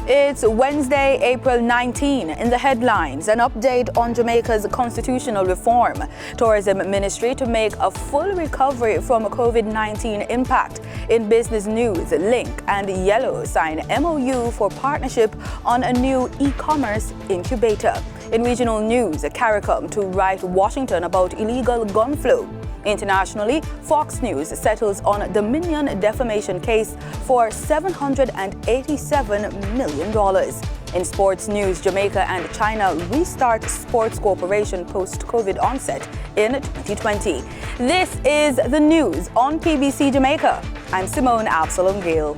It's Wednesday, April 19. In the headlines, an update on Jamaica's constitutional reform. Tourism Ministry to make a full recovery from COVID-19 impact. In business news, Link and Yellow sign MOU for partnership on a new e-commerce incubator. In regional news, Caricom to write Washington about illegal gun flow. Internationally, Fox News settles on Dominion defamation case for $787 million. In sports news, Jamaica and China restart sports cooperation post-COVID onset in 2020. This is the news on PBC Jamaica. I'm Simone Absalom Gale.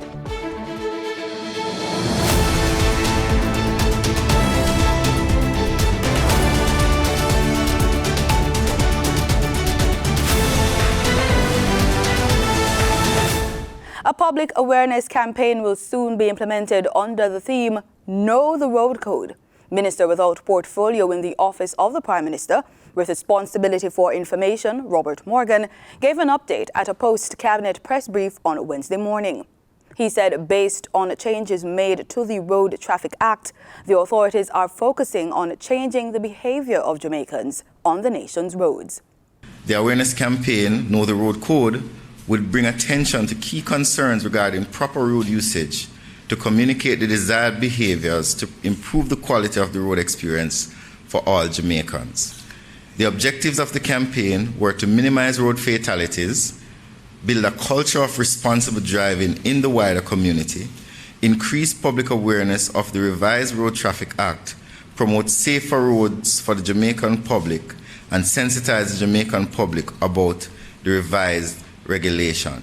A public awareness campaign will soon be implemented under the theme Know the Road Code. Minister without portfolio in the Office of the Prime Minister with responsibility for information, Robert Morgan, gave an update at a post-cabinet press brief on Wednesday morning. He said based on changes made to the Road Traffic Act, the authorities are focusing on changing the behavior of Jamaicans on the nation's roads. The awareness campaign, Know the Road Code, would bring attention to key concerns regarding proper road usage to communicate the desired behaviors to improve the quality of the road experience for all Jamaicans. The objectives of the campaign were to minimize road fatalities, build a culture of responsible driving in the wider community, increase public awareness of the revised Road Traffic Act, promote safer roads for the Jamaican public, and sensitize the Jamaican public about the revised regulation.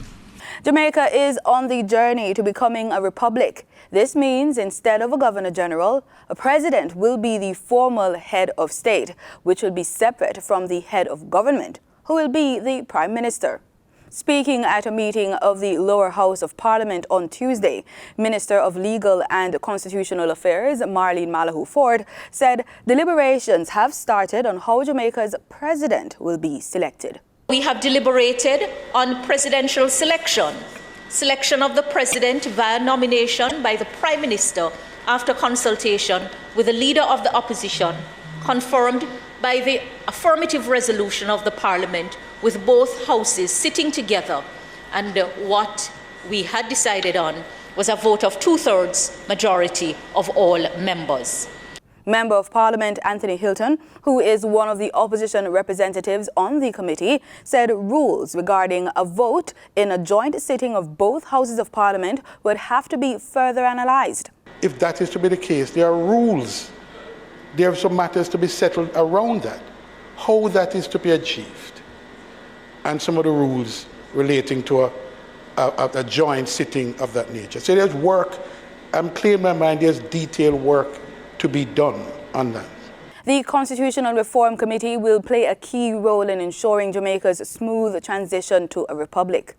Jamaica is on the journey to becoming a republic. This means instead of a governor general, a president will be the formal head of state, which will be separate from the head of government, who will be the prime minister. Speaking at a meeting of the lower house of Parliament on Tuesday, Minister of Legal and Constitutional Affairs, Marlene Malahoo Ford, said deliberations have started on how Jamaica's president will be selected. We have deliberated on presidential selection of the president via nomination by the Prime Minister after consultation with the Leader of the Opposition, confirmed by the affirmative resolution of the Parliament with both houses sitting together. And what we had decided on was a vote of 2/3 majority of all members. Member of Parliament Anthony Hilton, who is one of the opposition representatives on the committee, said rules regarding a vote in a joint sitting of both houses of Parliament would have to be further analysed. If that is to be the case, there are rules. There are some matters to be settled around that, how that is to be achieved, and some of the rules relating to a joint sitting of that nature. So there's work, I'm clear in my mind, there's detailed work to be done on that. The Constitutional Reform Committee will play a key role in ensuring Jamaica's smooth transition to a republic.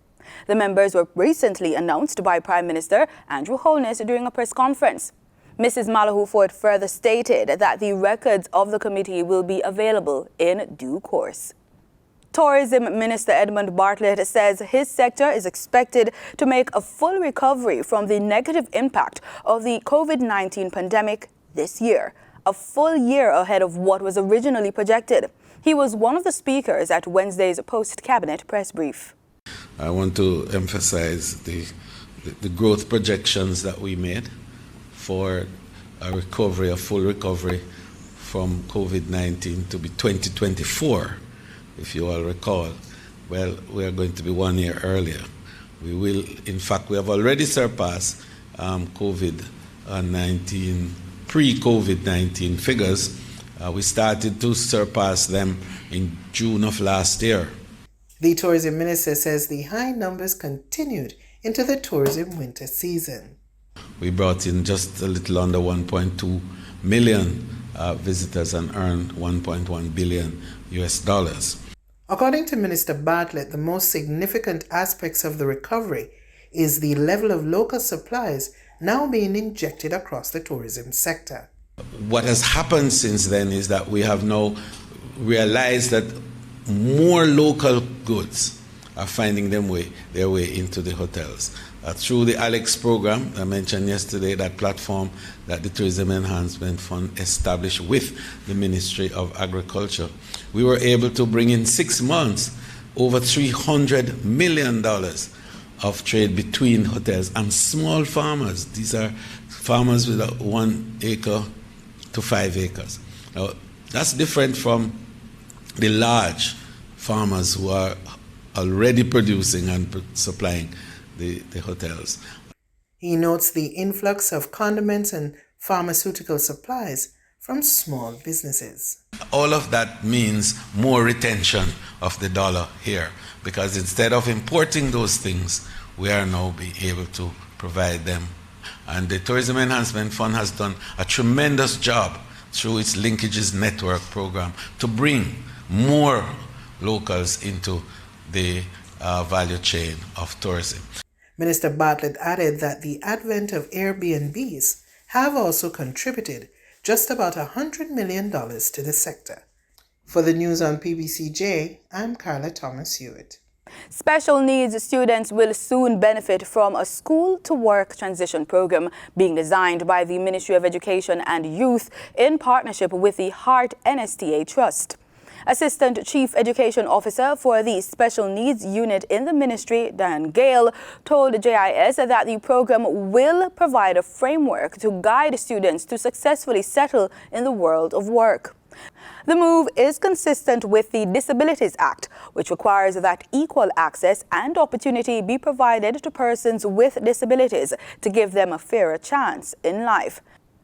The members were recently announced by Prime Minister Andrew Holness during a press conference. Mrs. Malahoo Ford further stated that the records of the committee will be available in due course. Tourism Minister Edmund Bartlett says his sector is expected to make a full recovery from the negative impact of the COVID-19 pandemic this year, a full year ahead of what was originally projected. He was one of the speakers at Wednesday's post-cabinet press brief. I want to emphasize the growth projections that we made for a recovery, a full recovery from COVID-19 to be 2024. If you all recall, well, we are going to be 1 year earlier. We will, in fact, we have already surpassed COVID-19, pre-COVID-19 figures. We started to surpass them in June of last year. The tourism minister says the high numbers continued into the tourism winter season. We brought in just a little under 1.2 million visitors and earned $1.1 billion US. According to Minister Bartlett, the most significant aspects of the recovery is the level of local supplies now being injected across the tourism sector. What has happened since then is that we have now realized that more local goods are finding their way into the hotels. through the Alex program, I mentioned yesterday, that platform that the Tourism Enhancement Fund established with the Ministry of Agriculture. We were able to bring in 6 months over $300 million of trade between hotels and small farmers. These are farmers with 1 acre to 5 acres. Now, that's different from the large farmers who are already producing and supplying the hotels. He notes the influx of condiments and pharmaceutical supplies from small businesses. All of that means more retention of the dollar here, because instead of importing those things, we are now being able to provide them. And the Tourism Enhancement Fund has done a tremendous job through its Linkages Network program to bring more locals into the value chain of tourism. Minister Bartlett added that the advent of Airbnbs have also contributed just about $100 million to the sector. For the news on PBCJ, I'm Carla Thomas Hewitt. Special needs students will soon benefit from a school-to-work transition program being designed by the Ministry of Education and Youth in partnership with the Heart NSTA Trust. Assistant Chief Education Officer for the Special Needs Unit in the Ministry, Dan Gale, told JIS that the program will provide a framework to guide students to successfully settle in the world of work. The move is consistent with the Disabilities Act, which requires that equal access and opportunity be provided to persons with disabilities to give them a fairer chance in life.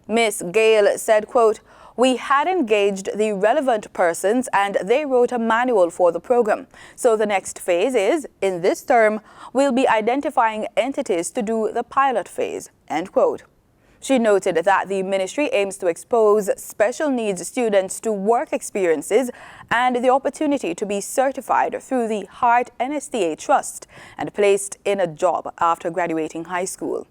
Ms. Gale said, quote, "We had engaged the relevant persons and they wrote a manual for the program. So the next phase is, in this term, we'll be identifying entities to do the pilot phase," end quote. She noted that the ministry aims to expose special needs students to work experiences and the opportunity to be certified through the Heart NSTA Trust and placed in a job after graduating high school.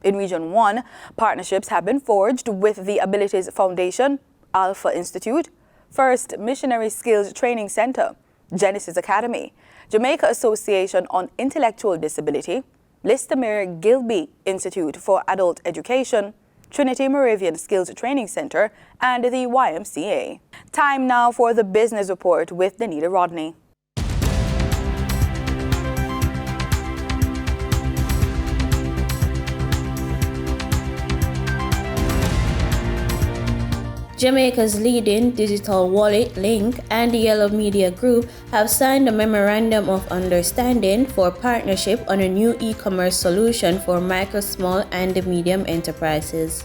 In Region 1, partnerships have been forged with the Abilities Foundation, Alpha Institute, First Missionary Skills Training Center, Genesis Academy, Jamaica Association on Intellectual Disability, Listamere Gilby Institute for Adult Education, Trinity Moravian Skills Training Center, and the YMCA. Time now for the Business Report with Danita Rodney. Jamaica's leading digital wallet, Link, and the Yellow Media Group have signed a Memorandum of Understanding for partnership on a new e-commerce solution for micro, small, and medium enterprises.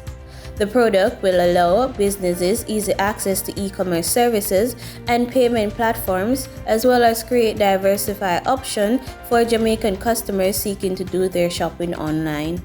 The product will allow businesses easy access to e-commerce services and payment platforms, as well as create diversified options for Jamaican customers seeking to do their shopping online.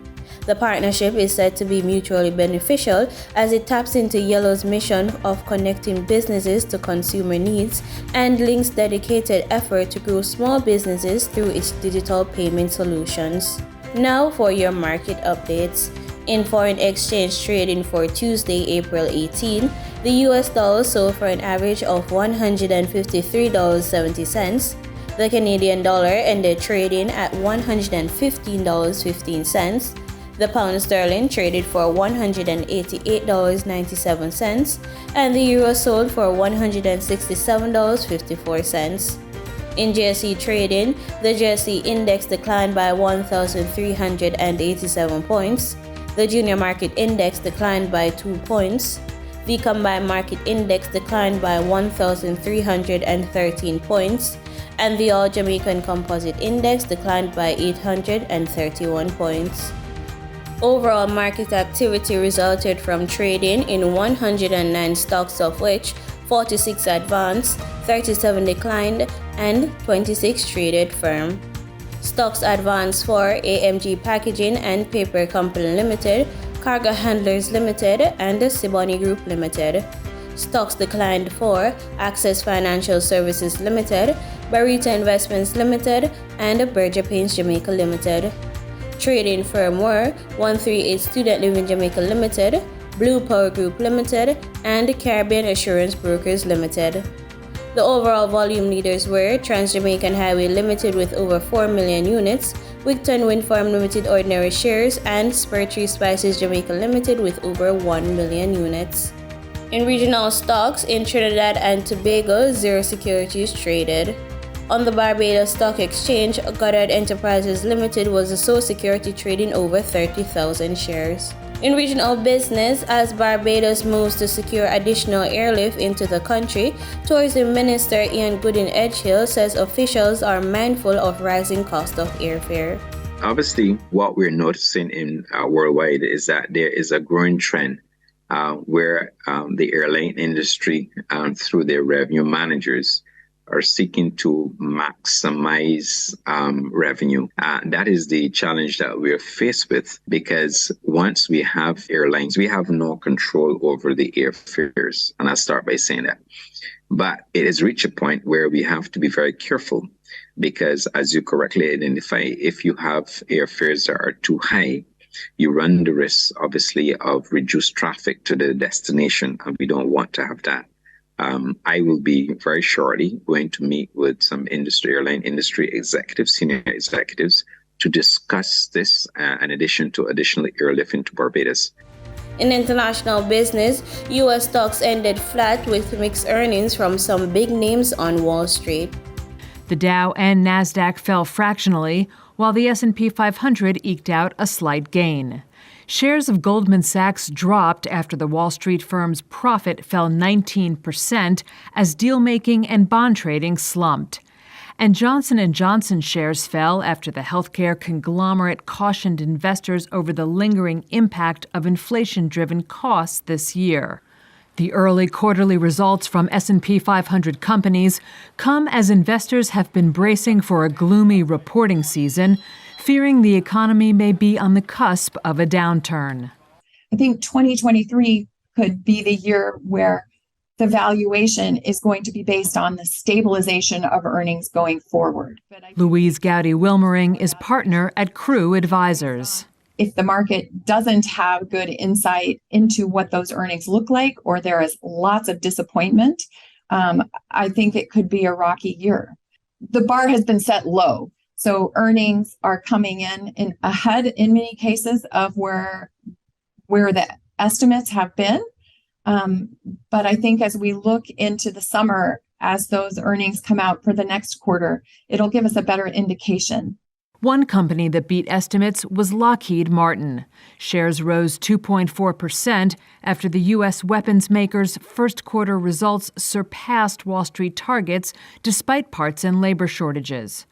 The partnership is said to be mutually beneficial as it taps into Yellow's mission of connecting businesses to consumer needs and Link's dedicated effort to grow small businesses through its digital payment solutions. Now for your market updates. In foreign exchange trading for Tuesday, April 18, the US dollar sold for an average of $153.70. The Canadian dollar ended trading at $115.15. The pound sterling traded for $188.97, and the euro sold for $167.54. In JSE trading, the JSE index declined by 1,387 points. The junior market index declined by 2 points. The combined market index declined by 1,313 points, and the All Jamaican Composite Index declined by 831 points. Overall market activity resulted from trading in 109 stocks, of which 46 advanced, 37 declined, and 26 traded firm. Stocks advanced for AMG Packaging and Paper Company Limited, Cargo Handlers Limited, and Siboney Group Limited. Stocks declined for Access Financial Services Limited, Barita Investments Limited, and Berger Paints Jamaica Limited. Trading firm were 138 Student Living Jamaica Limited, Blue Power Group Limited, and Caribbean Assurance Brokers Limited. The overall volume leaders were Trans-Jamaican Highway Limited with over 4 million units, Wigton Wind Farm Limited ordinary shares, and Spurtree Spices Jamaica Limited with over 1 million units. In regional stocks, in Trinidad and Tobago, zero securities traded. On the Barbados Stock Exchange, Goddard Enterprises Limited was the sole security trading over 30,000 shares. In regional business, as Barbados moves to secure additional airlift into the country, Tourism Minister Ian Goodin-Edgehill says officials are mindful of rising cost of airfare. Obviously, what we're noticing in worldwide is that there is a growing trend where the airline industry, through their revenue managers, are seeking to maximize revenue. That is the challenge that we're faced with, because once we have airlines, we have no control over the airfares. And I'll start by saying that. But it has reached a point where we have to be very careful, because as you correctly identify, if you have airfares that are too high, you run the risk, obviously, of reduced traffic to the destination, and we don't want to have that. I will be very shortly going to meet with some airline industry executives, senior executives, to discuss this in addition to additional airlift into Barbados. In international business, U.S. stocks ended flat with mixed earnings from some big names on Wall Street. The Dow and Nasdaq fell fractionally, while the S&P 500 eked out a slight gain. Shares of Goldman Sachs dropped after the Wall Street firm's profit fell 19% as deal-making and bond trading slumped. And Johnson & Johnson shares fell after the healthcare conglomerate cautioned investors over the lingering impact of inflation-driven costs this year. The early quarterly results from S&P 500 companies come as investors have been bracing for a gloomy reporting season, fearing the economy may be on the cusp of a downturn. I think 2023 could be the year where the valuation is going to be based on the stabilization of earnings going forward. Louise Gowdy-Wilmering is partner at Crew Advisors. If the market doesn't have good insight into what those earnings look like, or there is lots of disappointment, I think it could be a rocky year. The bar has been set low. So earnings are coming in ahead in many cases of where the estimates have been. But I think as we look into the summer, as those earnings come out for the next quarter, it'll give us a better indication. One company that beat estimates was Lockheed Martin. Shares rose 2.4% after the U.S. weapons maker's first quarter results surpassed Wall Street targets despite parts and labor shortages.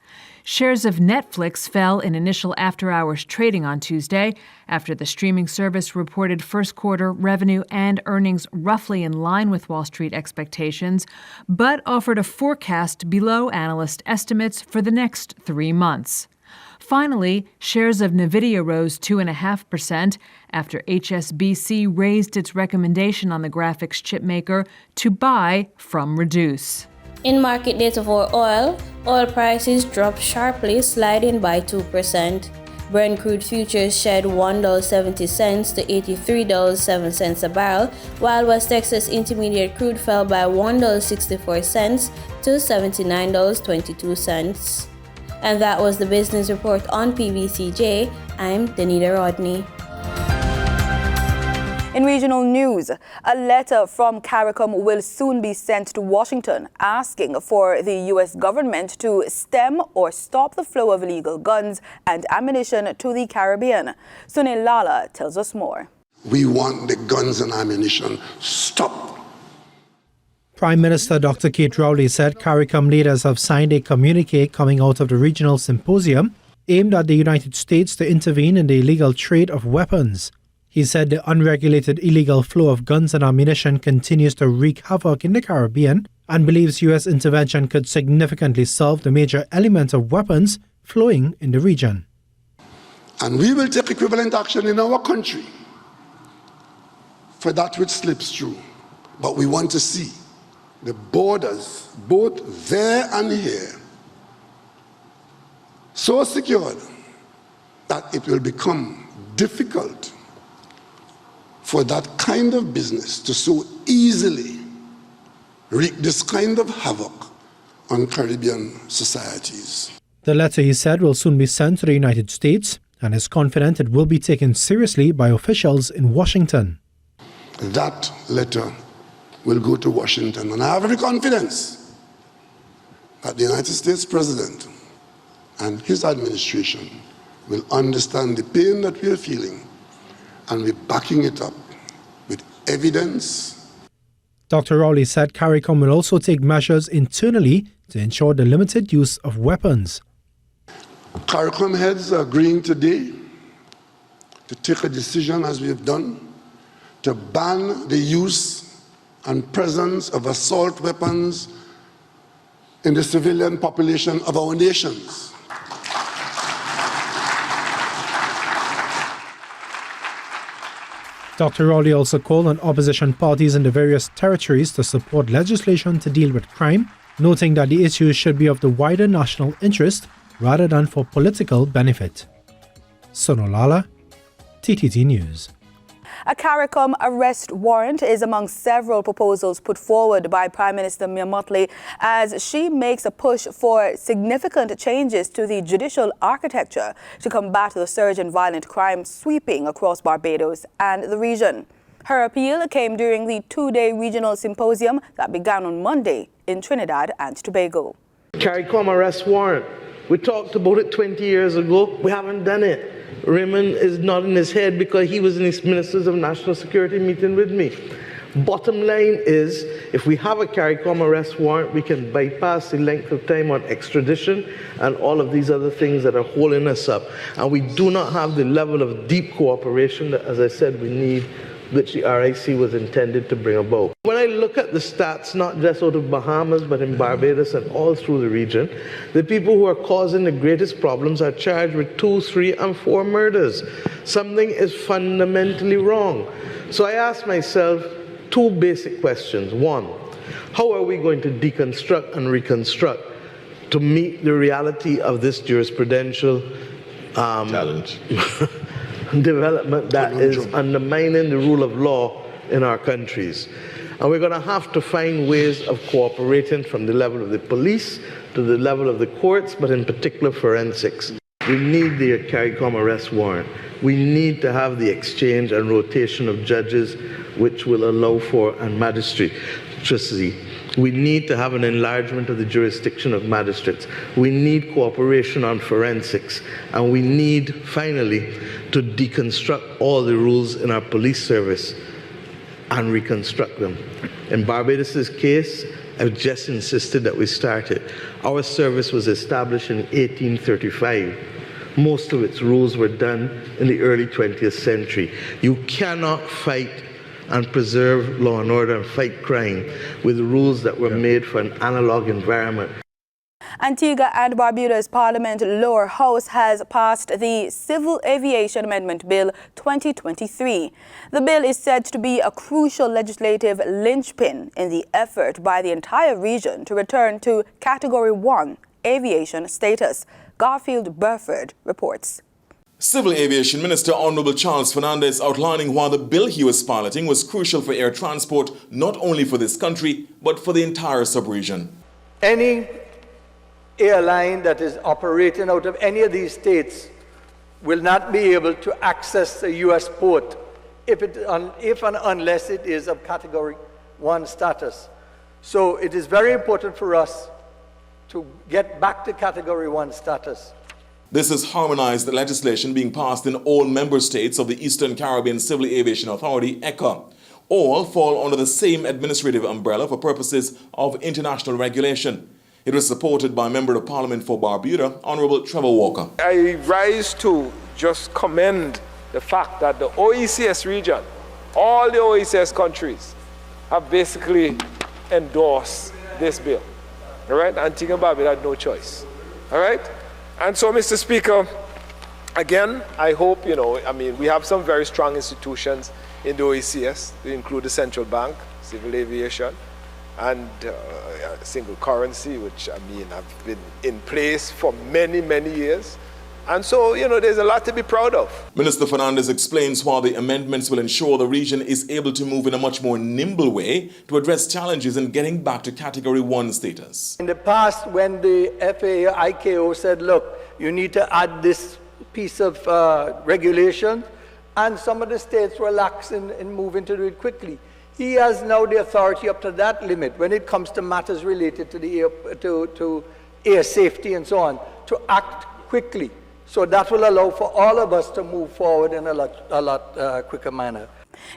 Shares of Netflix fell in initial after-hours trading on Tuesday after the streaming service reported first quarter revenue and earnings roughly in line with Wall Street expectations, but offered a forecast below analyst estimates for the next 3 months. Finally, shares of NVIDIA rose 2.5% after HSBC raised its recommendation on the graphics chip maker to buy from reduce. In market data for oil prices dropped sharply, sliding by 2%. Brent crude futures shed $1.70 to $83.07 a barrel, while West Texas Intermediate crude fell by $1.64 to $79.22. And that was the business report on PBCJ. I'm Danita Rodney. In regional news, a letter from Caricom will soon be sent to Washington asking for the U.S. government to stem or stop the flow of illegal guns and ammunition to the Caribbean. Sunil Lala tells us more. We want the guns and ammunition stopped. Prime Minister Dr. Kate Rowley said Caricom leaders have signed a communique coming out of the regional symposium aimed at the United States to intervene in the illegal trade of weapons. He said the unregulated illegal flow of guns and ammunition continues to wreak havoc in the Caribbean and believes U.S. intervention could significantly solve the major element of weapons flowing in the region. And we will take equivalent action in our country for that which slips through. But we want to see the borders, both there and here, so secured that it will become difficult for that kind of business to so easily wreak this kind of havoc on Caribbean societies. The letter, he said, will soon be sent to the United States and is confident it will be taken seriously by officials in Washington. That letter will go to Washington, and I have every confidence that the United States President and his administration will understand the pain that we are feeling and we're backing it up with evidence. Dr. Rowley said Caricom will also take measures internally to ensure the limited use of weapons. Caricom heads are agreeing today to take a decision, as we have done, to ban the use and presence of assault weapons in the civilian population of our nations. Dr. Rowley also called on opposition parties in the various territories to support legislation to deal with crime, noting that the issue should be of the wider national interest rather than for political benefit. Sonolala, TTT News. A Caricom arrest warrant is among several proposals put forward by Prime Minister Mia Mottley as she makes a push for significant changes to the judicial architecture to combat the surge in violent crime sweeping across Barbados and the region. Her appeal came during the two-day regional symposium that began on Monday in Trinidad and Tobago. Caricom arrest warrant. We talked about it 20 years ago. We haven't done it. Raymond is nodding his head because he was in his Ministers of National Security meeting with me. Bottom line is, if we have a Caricom arrest warrant, we can bypass the length of time on extradition and all of these other things that are holding us up. And we do not have the level of deep cooperation that, as I said, we need, which the RIC was intended to bring about. When I look at the stats, not just out of Bahamas, but in Barbados and all through the region, the people who are causing the greatest problems are charged with 2, 3, and 4 murders. Something is fundamentally wrong. So I ask myself 2 basic questions. 1, how are we going to deconstruct and reconstruct to meet the reality of this jurisprudential challenge? Development that is undermining the rule of law in our countries. And we're going to have to find ways of cooperating from the level of the police to the level of the courts, but in particular forensics. We need the Caricom arrest warrant. We need to have the exchange and rotation of judges, which will allow for and magistracy. We need to have an enlargement of the jurisdiction of magistrates. We need cooperation on forensics. And we need, finally, to deconstruct all the rules in our police service and reconstruct them. In Barbados' case, I've just insisted that we start it. Our service was established in 1835. Most of its rules were done in the early 20th century. You cannot fight and preserve law and order and fight crime with rules that were made for an analog environment. Antigua and Barbuda's Parliament Lower House has passed the Civil Aviation Amendment Bill 2023. The bill is said to be a crucial legislative linchpin in the effort by the entire region to return to Category 1 aviation status. Garfield Burford reports. Civil Aviation Minister Honorable Charles Fernandez outlining why the bill he was piloting was crucial for air transport, not only for this country, but for the entire sub-region. Any airline that is operating out of any of these states will not be able to access a U.S. port if and unless it is of Category 1 status. So it is very important for us to get back to Category 1 status. This is harmonized legislation being passed in all member states of the Eastern Caribbean Civil Aviation Authority, ECA. All fall under the same administrative umbrella for purposes of international regulation. It was supported by Member of Parliament for Barbuda, Honorable Trevor Walker. I rise to just commend the fact that the OECS region, all the OECS countries, have basically endorsed this bill. All right? Antigua and Barbuda had no choice. All right? And so, Mr. Speaker, again, I hope, we have some very strong institutions in the OECS. They include the central bank, civil aviation, and single currency, which, have been in place for many, many years. And so, there's a lot to be proud of. Minister Fernandez explains why the amendments will ensure the region is able to move in a much more nimble way to address challenges in getting back to Category 1 status. In the past, when the FAA, ICAO said, look, you need to add this piece of regulation, and some of the states were lax in moving to do it quickly. He has now the authority up to that limit when it comes to matters related to the air safety and so on, to act quickly. So that will allow for all of us to move forward in a lot quicker manner.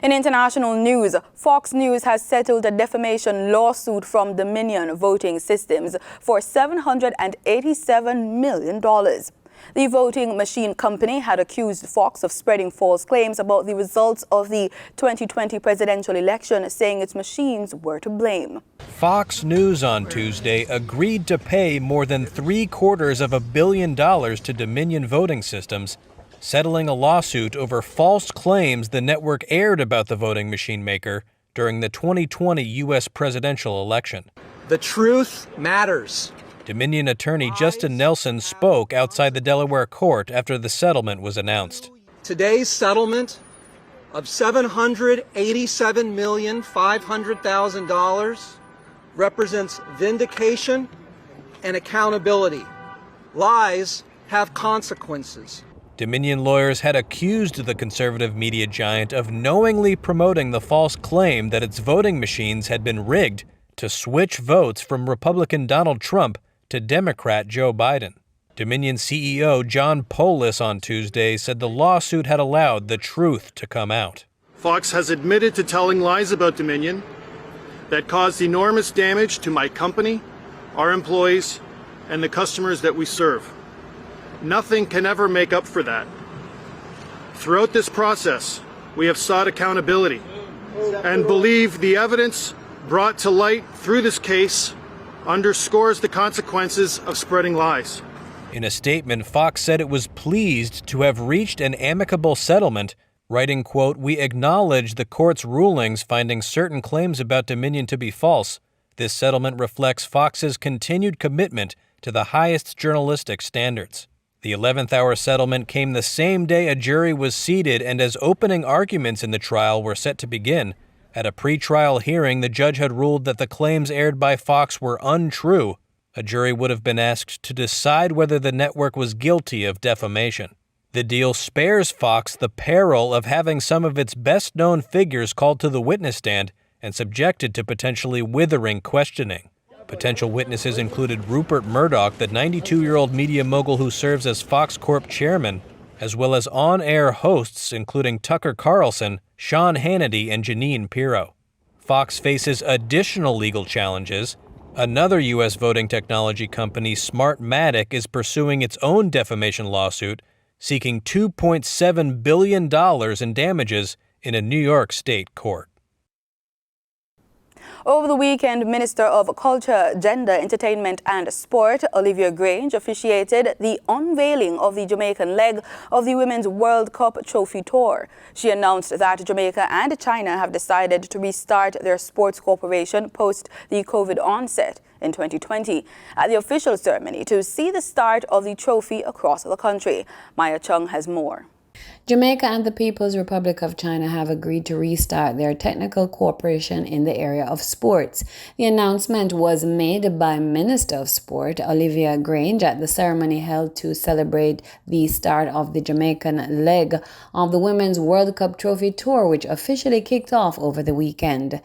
In international news, Fox News has settled a defamation lawsuit from Dominion Voting Systems for $787 million. The voting machine company had accused Fox of spreading false claims about the results of the 2020 presidential election, saying its machines were to blame. Fox News on Tuesday agreed to pay more than $750 million to Dominion Voting Systems, settling a lawsuit over false claims the network aired about the voting machine maker during the 2020 U.S. presidential election. The truth matters. Dominion attorney Justin Nelson spoke outside the Delaware court after the settlement was announced. Today's settlement of $787,500,000 represents vindication and accountability. Lies have consequences. Dominion lawyers had accused the conservative media giant of knowingly promoting the false claim that its voting machines had been rigged to switch votes from Republican Donald Trump to Democrat Joe Biden. Dominion CEO John Polis on Tuesday said the lawsuit had allowed the truth to come out. Fox has admitted to telling lies about Dominion that caused enormous damage to my company, our employees, and the customers that we serve. Nothing can ever make up for that. Throughout this process, we have sought accountability and believe the evidence brought to light through this case underscores the consequences of spreading lies. In a statement, Fox said it was pleased to have reached an amicable settlement, writing, quote, "We acknowledge the court's rulings finding certain claims about Dominion to be false. This settlement reflects Fox's continued commitment to the highest journalistic standards." The 11th hour settlement came the same day a jury was seated and as opening arguments in the trial were set to begin. At a pre-trial hearing, the judge had ruled that the claims aired by Fox were untrue. A jury would have been asked to decide whether the network was guilty of defamation. The deal spares Fox the peril of having some of its best-known figures called to the witness stand and subjected to potentially withering questioning. Potential witnesses included Rupert Murdoch, the 92-year-old media mogul who serves as Fox Corp chairman, as well as on-air hosts including Tucker Carlson, Sean Hannity, and Jeanine Pirro. Fox faces additional legal challenges. Another U.S. voting technology company, Smartmatic, is pursuing its own defamation lawsuit, seeking $2.7 billion in damages in a New York state court. Over the weekend, Minister of Culture, Gender, Entertainment and Sport, Olivia Grange, officiated the unveiling of the Jamaican leg of the Women's World Cup Trophy Tour. She announced that Jamaica and China have decided to restart their sports cooperation post the COVID onset in 2020 at the official ceremony to see the start of the trophy across the country. Maya Chung has more. Jamaica and the People's Republic of China have agreed to restart their technical cooperation in the area of sports. The announcement was made by Minister of Sport Olivia Grange at the ceremony held to celebrate the start of the Jamaican leg of the Women's World Cup Trophy Tour, which officially kicked off over the weekend.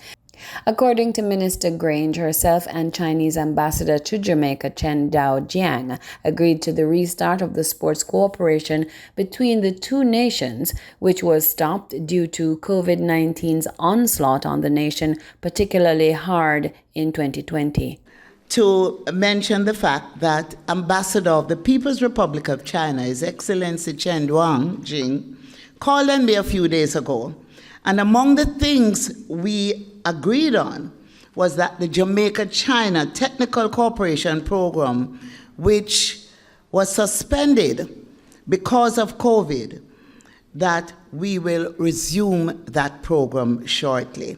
According to Minister Grange, herself and Chinese ambassador to Jamaica, Chen Dao-Jiang, agreed to the restart of the sports cooperation between the two nations, which was stopped due to COVID-19's onslaught on the nation, particularly hard in 2020. To mention the fact that Ambassador of the People's Republic of China, His Excellency Chen Duangjing, called on me a few days ago. And among the things we agreed on was that the Jamaica-China Technical Cooperation Program, which was suspended because of COVID, that we will resume that program shortly.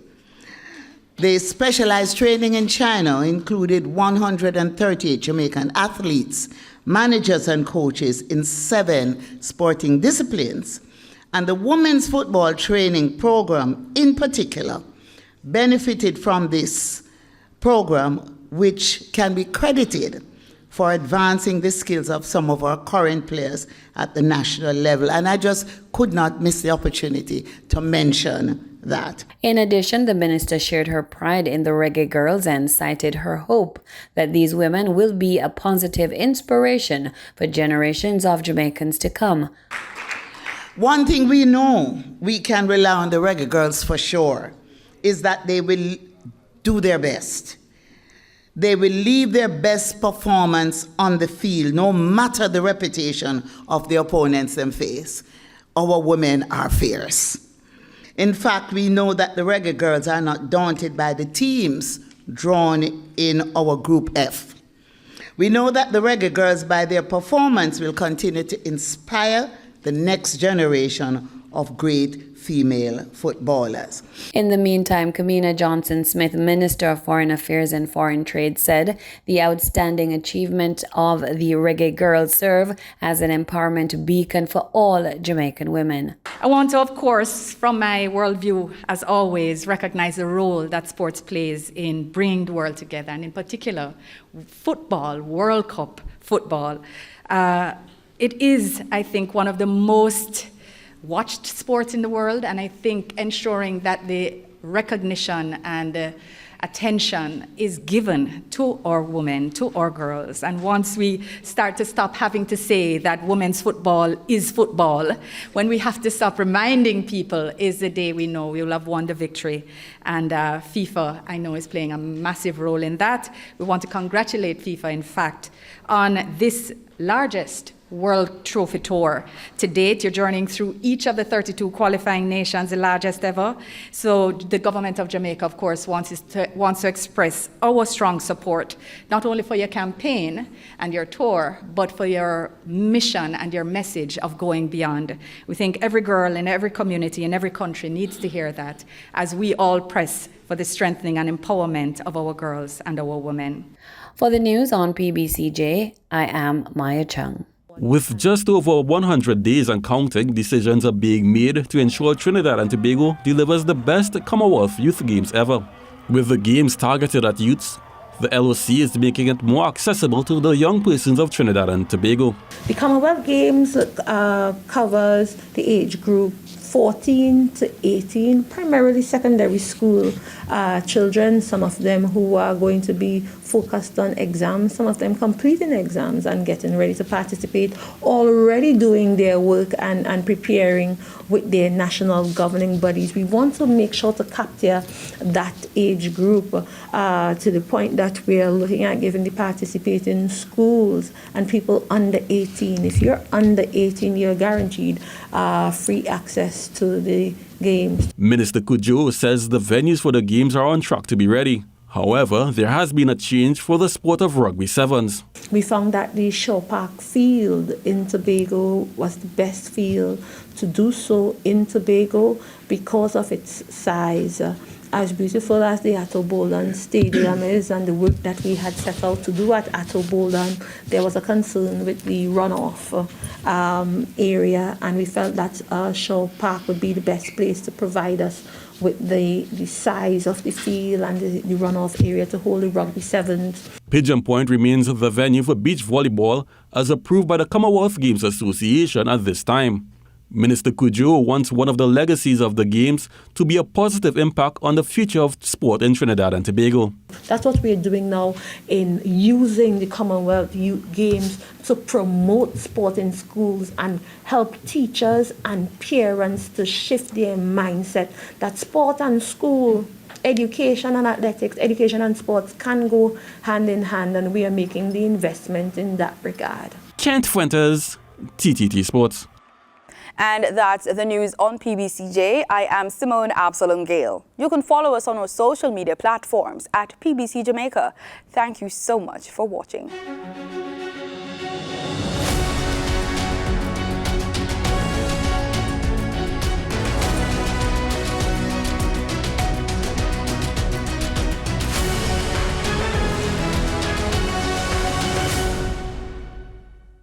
The specialized training in China included 138 Jamaican athletes, managers and coaches in 7 sporting disciplines. And the women's football training program in particular benefited from this program, which can be credited for advancing the skills of some of our current players at the national level. And I just could not miss the opportunity to mention that. In addition, the minister shared her pride in the Reggae Girls and cited her hope that these women will be a positive inspiration for generations of Jamaicans to come. One thing we know we can rely on the Reggae Girls for sure is that they will do their best. They will leave their best performance on the field, no matter the reputation of the opponents they face. Our women are fierce. In fact, we know that the Reggae Girls are not daunted by the teams drawn in our Group F. We know that the Reggae Girls, by their performance, will continue to inspire the next generation of great female footballers. In the meantime, Kamina Johnson-Smith, Minister of Foreign Affairs and Foreign Trade, said the outstanding achievement of the Reggae Girls serve as an empowerment beacon for all Jamaican women. I want to, of course, from my worldview, as always, recognize the role that sports plays in bringing the world together, and in particular, football, World Cup football. It is, I think, one of the most watched sports in the world, and I think ensuring that the recognition and attention is given to our women, to our girls. And once we start to stop having to say that women's football is football, when we have to stop reminding people, is the day we know we will have won the victory. And FIFA, I know, is playing a massive role in that. We want to congratulate FIFA, in fact, on this largest World Trophy Tour. To date, you're journeying through each of the 32 qualifying nations, the largest ever. So the government of Jamaica, of course, wants to express our strong support, not only for your campaign and your tour, but for your mission and your message of going beyond. We think every girl in every community in every country needs to hear that as we all press for the strengthening and empowerment of our girls and our women. For the news on PBCJ, I am Maya Chung. With just over 100 days and counting, decisions are being made to ensure Trinidad and Tobago delivers the best Commonwealth Youth Games ever. With the games targeted at youths, the LOC is making it more accessible to the young persons of Trinidad and Tobago. The Commonwealth Games covers the age group 14 to 18, primarily secondary school children, some of them who are going to be focused on exams, some of them completing exams and getting ready to participate, already doing their work and preparing with their national governing bodies. We want to make sure to capture that age group to the point that we are looking at giving the participating schools and people under 18. If you're under 18, you're guaranteed free access to the games. Minister Kujo says the venues for the games are on track to be ready. However, there has been a change for the sport of rugby sevens. We found that the Shaw Park field in Tobago was the best field to do so in Tobago because of its size. As beautiful as the Atto Boldon Stadium is and the work that we had set out to do at Atto Boldon, there was a concern with the runoff area, and we felt that Shaw Park would be the best place to provide us with the size of the field and the runoff area to hold the rugby sevens. Pigeon Point remains the venue for beach volleyball as approved by the Commonwealth Games Association at this time. Minister Kujo wants one of the legacies of the Games to be a positive impact on the future of sport in Trinidad and Tobago. That's what we're doing now in using the Commonwealth Youth Games to promote sport in schools and help teachers and parents to shift their mindset that sport and school, education and athletics, education and sports can go hand in hand, and we are making the investment in that regard. Kent Fuentes, TTT Sports. And that's the news on PBCJ. I am Simone Absalom Gale. You can follow us on our social media platforms at PBCJamaica. Thank you so much for watching.